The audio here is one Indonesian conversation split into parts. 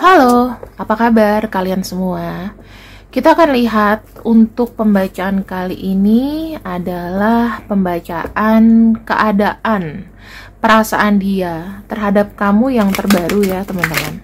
Halo, apa kabar kalian semua? Kita akan lihat untuk pembacaan kali ini adalah pembacaan keadaan, perasaan dia terhadap kamu yang terbaru ya teman-teman.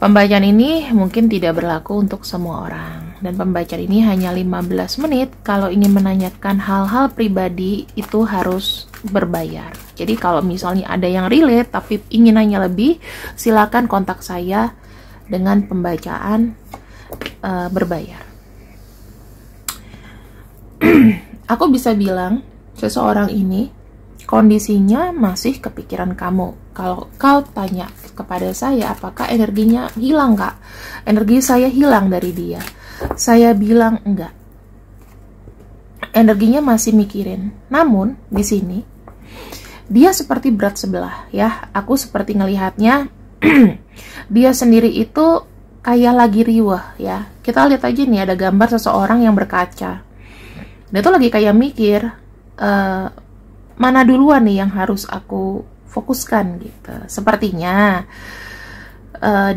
Pembacaan ini mungkin tidak berlaku untuk semua orang, dan pembacaan ini hanya 15 menit. Kalau ingin menanyakan hal-hal pribadi itu harus berbayar. Jadi kalau misalnya ada yang relate tapi ingin nanya lebih, silakan kontak saya dengan pembacaan berbayar. Aku bisa bilang seseorang ini kondisinya masih kepikiran kamu. Kalau kau tanya kepada saya apakah energinya hilang, Kak? Energi saya hilang dari dia. Saya bilang enggak. Energinya masih mikirin. Namun di sini dia seperti berat sebelah ya. Aku seperti ngelihatnya dia sendiri itu kayak lagi riweh ya. Kita lihat aja nih, ada gambar seseorang yang berkaca. Dia tuh lagi kayak mikir, mana duluan nih yang harus aku fokuskan gitu. Sepertinya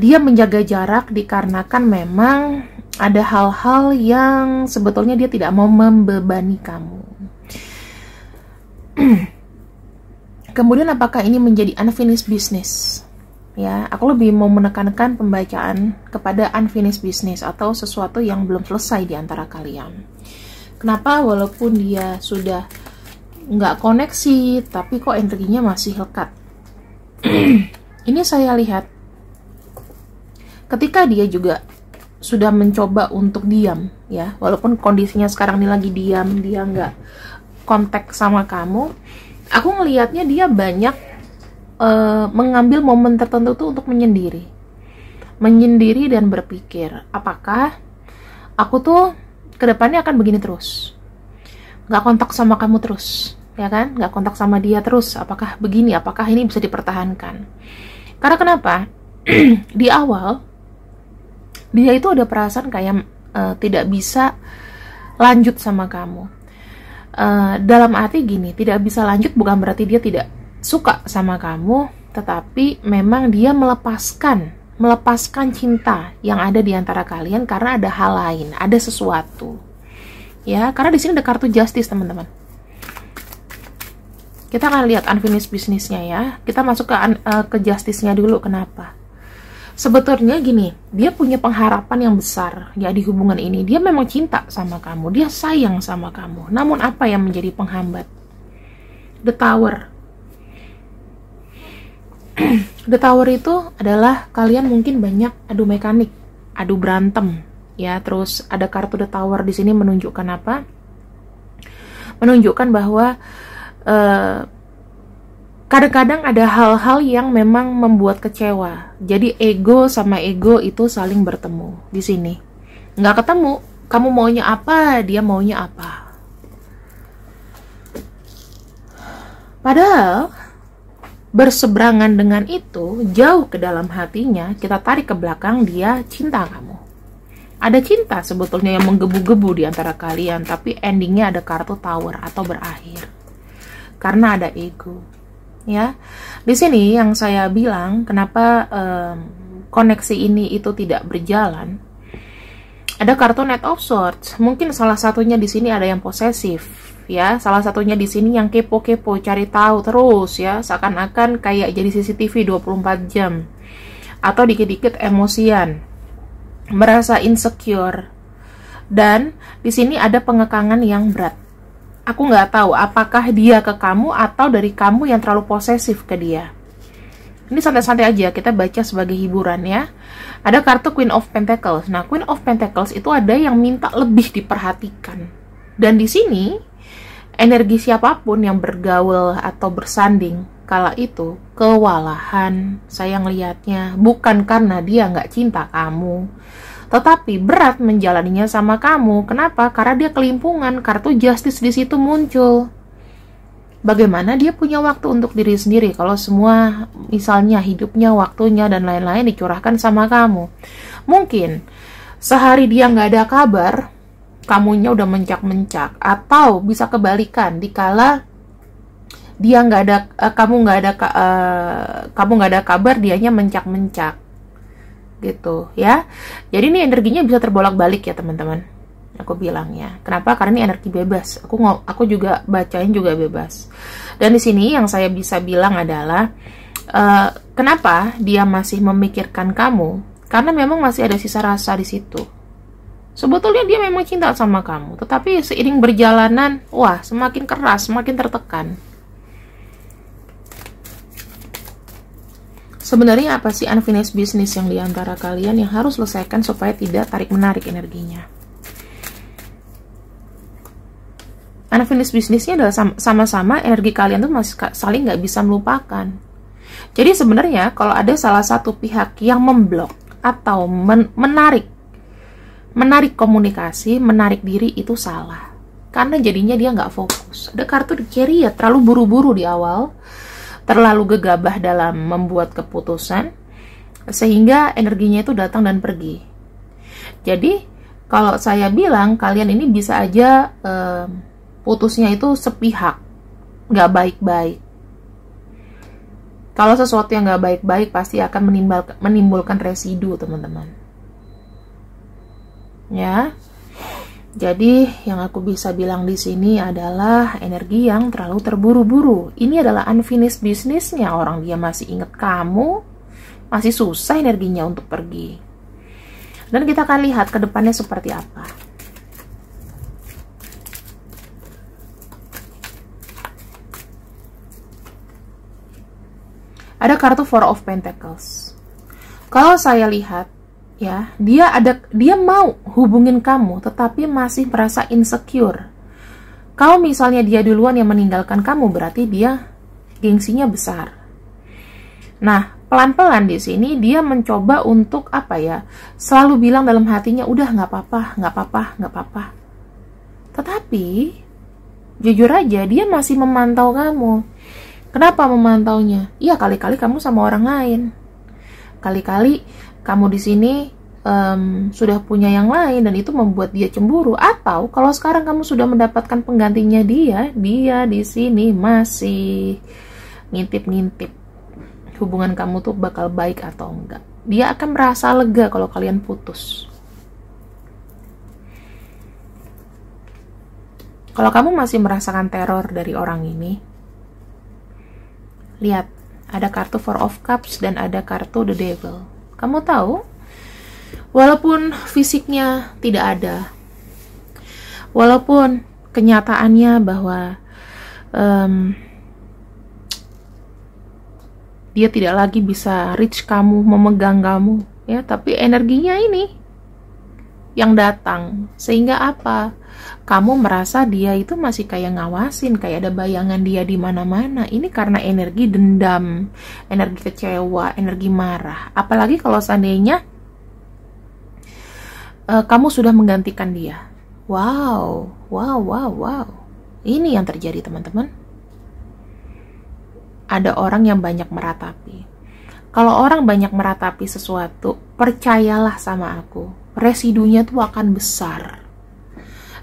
dia menjaga jarak dikarenakan memang ada hal-hal yang sebetulnya dia tidak mau membebani kamu. Kemudian apakah ini menjadi unfinished business? Ya, aku lebih mau menekankan pembacaan kepada unfinished business atau sesuatu yang belum selesai di antara kalian. Kenapa walaupun dia sudah nggak koneksi, tapi kok energinya masih lekat? Ini saya lihat ketika dia juga sudah mencoba untuk diam, ya, walaupun kondisinya sekarang ini lagi diam, dia nggak kontak sama kamu. Aku ngelihatnya dia banyak mengambil momen tertentu tuh untuk menyendiri dan berpikir, apakah aku tuh kedepannya akan begini terus, nggak kontak sama kamu terus, ya kan, nggak kontak sama dia terus, apakah begini, apakah ini bisa dipertahankan? Karena kenapa? Di awal dia itu ada perasaan kayak tidak bisa lanjut sama kamu. Dalam arti gini, tidak bisa lanjut bukan berarti dia tidak suka sama kamu, tetapi memang dia melepaskan cinta yang ada di antara kalian karena ada hal lain, ada sesuatu. Ya, karena di sini ada kartu justice, teman-teman. Kita akan lihat unfinished business-nya ya. Kita masuk ke justice-nya dulu. Kenapa? Sebetulnya gini, dia punya pengharapan yang besar ya di hubungan ini. Dia memang cinta sama kamu, dia sayang sama kamu. Namun apa yang menjadi penghambat? The Tower. The Tower itu adalah kalian mungkin banyak adu mekanik, adu berantem, ya. Terus ada kartu The Tower di sini menunjukkan apa? Menunjukkan bahwa kadang-kadang ada hal-hal yang memang membuat kecewa. Jadi ego sama ego itu saling bertemu di sini. Nggak ketemu. Kamu maunya apa, dia maunya apa. Padahal berseberangan dengan itu, jauh ke dalam hatinya, kita tarik ke belakang, dia cinta kamu. Ada cinta sebetulnya yang menggebu-gebu di antara kalian, tapi endingnya ada kartu Tower atau berakhir. Karena ada ego. Ya, di sini yang saya bilang kenapa koneksi ini itu tidak berjalan. Ada kartu Knight of Swords. Mungkin salah satunya di sini ada yang posesif. Ya, salah satunya di sini yang kepo-kepo, cari tahu terus ya, seakan-akan kayak jadi CCTV 24 jam. Atau dikit-dikit emosian, merasa insecure. Dan di sini ada pengekangan yang berat. Aku nggak tahu apakah dia ke kamu atau dari kamu yang terlalu posesif ke dia. Ini santai-santai aja, kita baca sebagai hiburan ya. Ada kartu Queen of Pentacles. Nah, Queen of Pentacles itu ada yang minta lebih diperhatikan. Dan di sini energi siapapun yang bergaul atau bersanding kala itu kewalahan. Saya ngelihatnya bukan karena dia nggak cinta kamu, tetapi berat menjalaninya sama kamu. Kenapa? Karena dia kelimpungan. Kartu justice di situ muncul. Bagaimana dia punya waktu untuk diri sendiri kalau semua misalnya hidupnya, waktunya dan lain-lain dicurahkan sama kamu. Mungkin sehari dia nggak ada kabar, kamunya udah mencak-mencak. Atau bisa kebalikan, dikala dia nggak ada, kamu nggak ada kabar, dianya mencak-mencak gitu ya. Jadi ini energinya bisa terbolak-balik ya teman-teman, aku bilangnya. Kenapa? Karena ini energi bebas. Aku juga bacain juga bebas. Dan di sini yang saya bisa bilang adalah kenapa dia masih memikirkan kamu? Karena memang masih ada sisa rasa di situ. Sebetulnya dia memang cinta sama kamu, tetapi seiring berjalanan, wah, semakin keras, semakin tertekan. Sebenarnya apa sih unfinished business yang diantara kalian yang harus selesaikan supaya tidak tarik-menarik energinya? Unfinished business-nya adalah sama-sama energi kalian tuh masih saling nggak bisa melupakan. Jadi sebenarnya kalau ada salah satu pihak yang memblok atau menarik komunikasi, menarik diri, itu salah. Karena jadinya dia nggak fokus. Ada kartu di Chariot, terlalu buru-buru di awal, terlalu gegabah dalam membuat keputusan, sehingga energinya itu datang dan pergi. Jadi, kalau saya bilang, kalian ini bisa aja putusnya itu sepihak, nggak baik-baik. Kalau sesuatu yang nggak baik-baik, pasti akan menimbulkan residu, teman-teman. Ya, jadi yang aku bisa bilang di sini adalah energi yang terlalu terburu-buru. Ini adalah unfinished business-nya. Orang dia masih ingat kamu, masih susah energinya untuk pergi. Dan kita akan lihat ke depannya seperti apa. Ada kartu Four of Pentacles. Kalau saya lihat, ya, dia mau hubungin kamu, tetapi masih merasa insecure. Kalau misalnya dia duluan yang meninggalkan kamu, berarti dia gengsinya besar. Nah, pelan-pelan di sini dia mencoba untuk apa ya? Selalu bilang dalam hatinya, udah nggak apa-apa, nggak apa-apa, nggak apa-apa. Tetapi jujur aja dia masih memantau kamu. Kenapa memantaunya? Iya, kali-kali kamu sama orang lain. Kali-kali kamu di sini sudah punya yang lain dan itu membuat dia cemburu. Atau kalau sekarang kamu sudah mendapatkan penggantinya dia di sini masih ngintip-ngintip hubungan kamu tuh bakal baik atau enggak. Dia akan merasa lega kalau kalian putus. Kalau kamu masih merasakan teror dari orang ini, lihat, ada kartu Four of Cups dan ada kartu The Devil. Kamu tahu, walaupun fisiknya tidak ada, walaupun kenyataannya bahwa dia tidak lagi bisa reach kamu, memegang kamu, ya, tapi energinya ini yang datang. Sehingga apa? Kamu merasa dia itu masih kayak ngawasin, kayak ada bayangan dia di mana-mana. Ini karena energi dendam, energi kecewa, energi marah. Apalagi kalau seandainya kamu sudah menggantikan dia. Wow. Ini yang terjadi, teman-teman. Ada orang yang banyak meratapi. Kalau orang banyak meratapi sesuatu, percayalah sama aku, residunya tuh akan besar.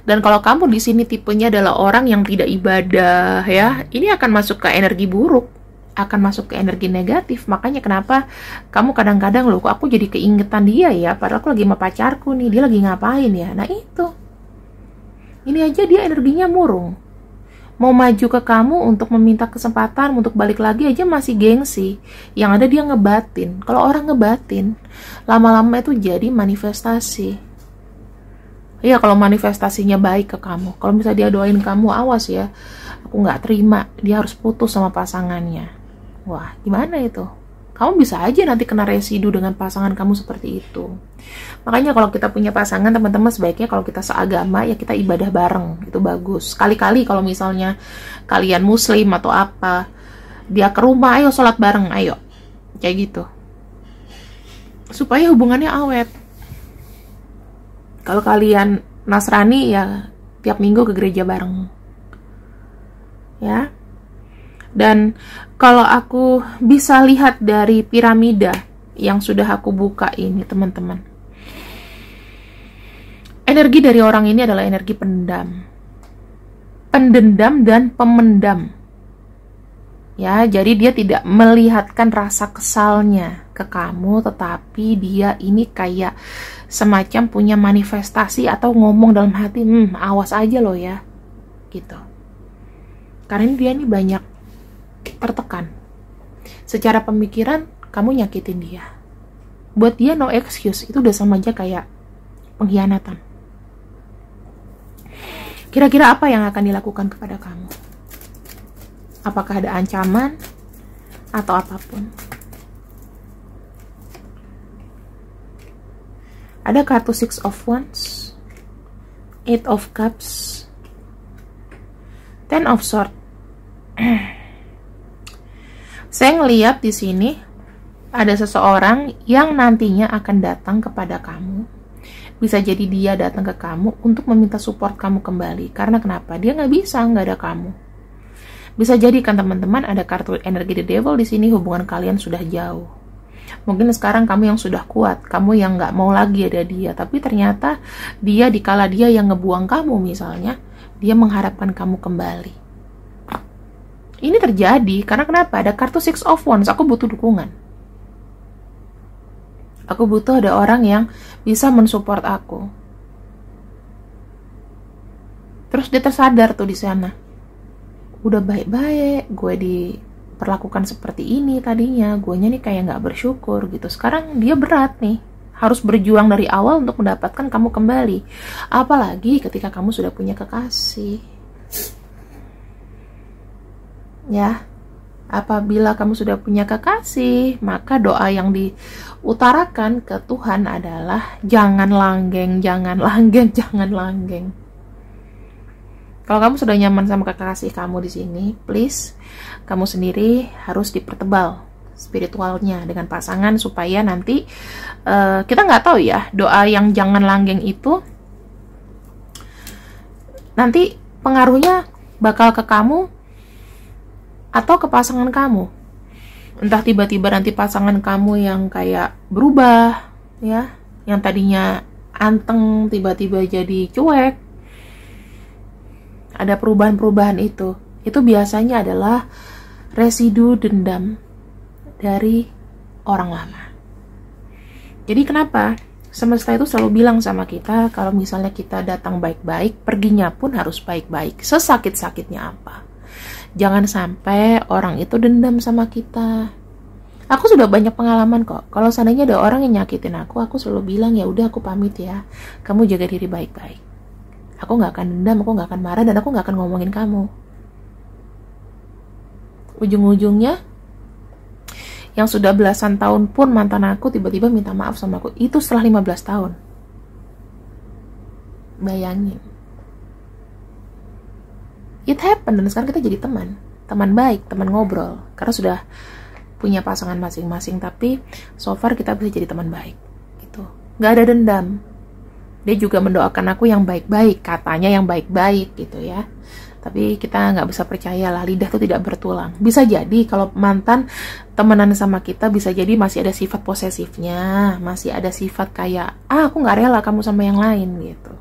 Dan kalau kamu di sini tipenya adalah orang yang tidak ibadah, ya, ini akan masuk ke energi buruk, akan masuk ke energi negatif. Makanya kenapa kamu kadang-kadang, loh, kok aku jadi keingetan dia ya, padahal aku lagi sama pacarku nih, dia lagi ngapain ya? Nah itu, ini aja dia energinya murung. Mau maju ke kamu untuk meminta kesempatan untuk balik lagi aja masih gengsi. Yang ada dia ngebatin. Kalau orang ngebatin, lama-lama itu jadi manifestasi. Iya, kalau manifestasinya baik ke kamu. Kalau misalnya dia doain kamu, awas ya, aku nggak terima, dia harus putus sama pasangannya. Wah, gimana itu? Kamu bisa aja nanti kena residu dengan pasangan kamu seperti itu. Makanya kalau kita punya pasangan, teman-teman, sebaiknya kalau kita seagama, ya kita ibadah bareng. Itu bagus. Kali-kali kalau misalnya kalian muslim atau apa, dia ke rumah, ayo sholat bareng, ayo. Kayak gitu. Supaya hubungannya awet. Kalau kalian Nasrani, ya tiap minggu ke gereja bareng. Ya. Dan kalau aku bisa lihat dari piramida yang sudah aku buka ini, teman-teman, energi dari orang ini adalah energi pendendam dan pemendam. Ya, jadi dia tidak melihatkan rasa kesalnya ke kamu, tetapi dia ini kayak semacam punya manifestasi atau ngomong dalam hati, awas aja loh ya, gitu. Karena dia ini banyak tertekan. Secara pemikiran, kamu nyakitin dia. Buat dia no excuse, itu udah sama aja kayak pengkhianatan. Kira-kira apa yang akan dilakukan kepada kamu? Apakah ada ancaman atau apapun? Ada kartu Six of Wands, Eight of Cups, Ten of Swords. Saya ngeliat di sini ada seseorang yang nantinya akan datang kepada kamu. Bisa jadi dia datang ke kamu untuk meminta support kamu kembali. Karena kenapa? Dia nggak bisa nggak ada kamu. Bisa jadi kan teman-teman, ada kartu energi The Devil di sini, hubungan kalian sudah jauh. Mungkin sekarang kamu yang sudah kuat, kamu yang nggak mau lagi ada dia, tapi ternyata dia dikala dia yang ngebuang kamu misalnya, dia mengharapkan kamu kembali. Ini terjadi karena kenapa? Ada kartu Six of Wands, aku butuh dukungan. Aku butuh ada orang yang bisa mensupport aku. Terus dia tersadar tuh di sana. Udah baik-baik, gue diperlakukan seperti ini tadinya, guenya nih kayak nggak bersyukur gitu. Sekarang dia berat nih, harus berjuang dari awal untuk mendapatkan kamu kembali. Apalagi ketika kamu sudah punya kekasih. Ya, apabila kamu sudah punya kekasih, maka doa yang diutarakan ke Tuhan adalah jangan langgeng, jangan langgeng, jangan langgeng. Kalau kamu sudah nyaman sama kekasih kamu di sini, please, kamu sendiri harus dipertebal spiritualnya dengan pasangan supaya nanti kita nggak tahu ya, doa yang jangan langgeng itu nanti pengaruhnya bakal ke kamu atau ke pasangan kamu. Entah tiba-tiba nanti pasangan kamu yang kayak berubah, ya, yang tadinya anteng tiba-tiba jadi cuek. Ada perubahan-perubahan itu biasanya adalah residu dendam dari orang lama. Jadi kenapa? Semesta itu selalu bilang sama kita, kalau misalnya kita datang baik-baik, perginya pun harus baik-baik, sesakit-sakitnya apa. Jangan sampai orang itu dendam sama kita. Aku sudah banyak pengalaman kok. Kalau seandainya ada orang yang nyakitin aku selalu bilang, ya udah aku pamit ya, kamu jaga diri baik-baik. Aku gak akan dendam, aku gak akan marah, dan aku gak akan ngomongin kamu. Ujung-ujungnya, yang sudah belasan tahun pun mantan aku tiba-tiba minta maaf sama aku. Itu setelah 15 tahun. Bayangin. It happened, dan sekarang kita jadi teman baik, teman ngobrol. Karena sudah punya pasangan masing-masing, tapi so far kita bisa jadi teman baik. Gitu. Gak ada dendam. Dia juga mendoakan aku yang baik-baik, katanya yang baik-baik gitu ya. Tapi kita nggak bisa percaya lah, lidah tuh tidak bertulang. Bisa jadi kalau mantan temenan sama kita, bisa jadi masih ada sifat posesifnya, masih ada sifat kayak, aku nggak rela kamu sama yang lain gitu.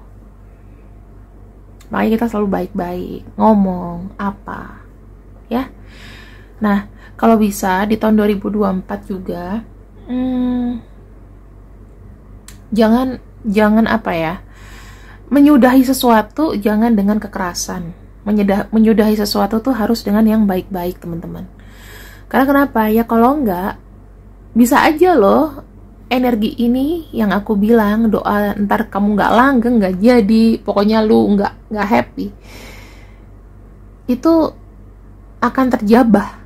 Makanya kita selalu baik-baik, ngomong apa, ya. Nah, kalau bisa di tahun 2024 juga, jangan apa ya, menyudahi sesuatu jangan dengan kekerasan. Menyudahi sesuatu tuh harus dengan yang baik-baik, teman-teman. Karena kenapa? Ya kalau enggak, bisa aja loh energi ini yang aku bilang, doa ntar kamu nggak langgeng, nggak jadi, pokoknya lu nggak happy, itu akan terjabah.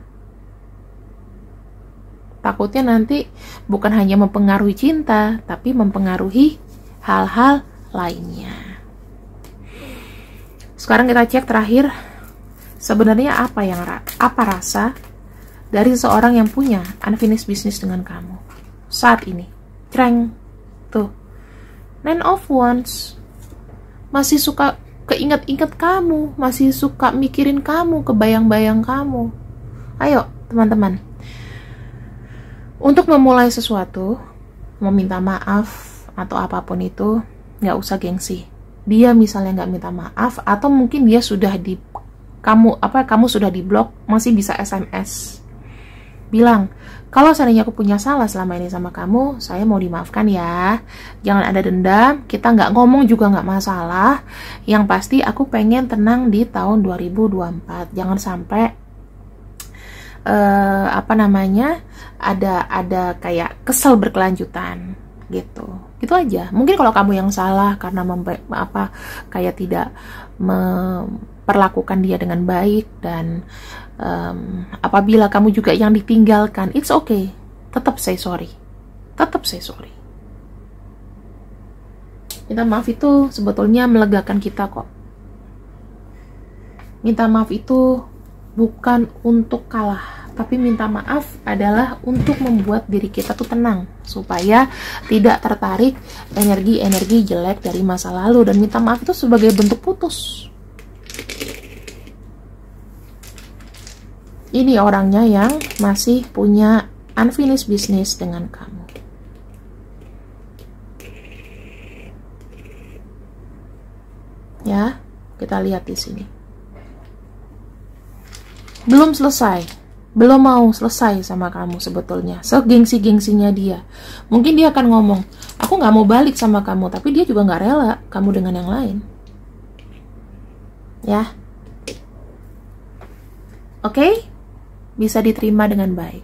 Takutnya nanti bukan hanya mempengaruhi cinta, tapi mempengaruhi hal-hal lainnya. Sekarang kita cek terakhir, sebenarnya apa rasa dari seseorang yang punya unfinished business dengan kamu saat ini. Creng, tuh, Nine of Wands, masih suka keinget-inget kamu, masih suka mikirin kamu, kebayang-bayang kamu. Ayo teman-teman, untuk memulai sesuatu, meminta maaf atau apapun itu, nggak usah gengsi. Dia misalnya nggak minta maaf, atau mungkin dia sudah kamu sudah diblok, masih bisa SMS. Bilang, kalau seandainya aku punya salah selama ini sama kamu, saya mau dimaafkan ya. Jangan ada dendam, kita nggak ngomong juga nggak masalah. Yang pasti aku pengen tenang di tahun 2024. Jangan sampai ada kayak kesel berkelanjutan gitu. Gitu aja. Mungkin kalau kamu yang salah karena kayak tidak memperlakukan dia dengan baik, dan apabila kamu juga yang ditinggalkan, it's okay, tetap say sorry, minta maaf itu sebetulnya melegakan kita kok. Minta maaf itu bukan untuk kalah, tapi minta maaf adalah untuk membuat diri kita tuh tenang, supaya tidak tertarik energi-energi jelek dari masa lalu. Dan minta maaf itu sebagai bentuk putus. Ini orangnya yang masih punya unfinished business dengan kamu. Ya, kita lihat di sini. Belum selesai, belum mau selesai sama kamu sebetulnya. Segengsi-gengsinya dia. Mungkin dia akan ngomong, aku nggak mau balik sama kamu, tapi dia juga nggak rela kamu dengan yang lain. Ya, oke? Bisa diterima dengan baik.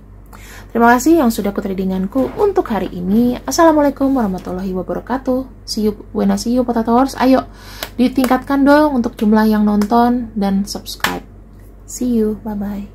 Terima kasih yang sudah kutradinganku untuk hari ini. Assalamualaikum warahmatullahi wabarakatuh. See you potators. Ayo ditingkatkan dong untuk jumlah yang nonton dan subscribe. See you, bye bye.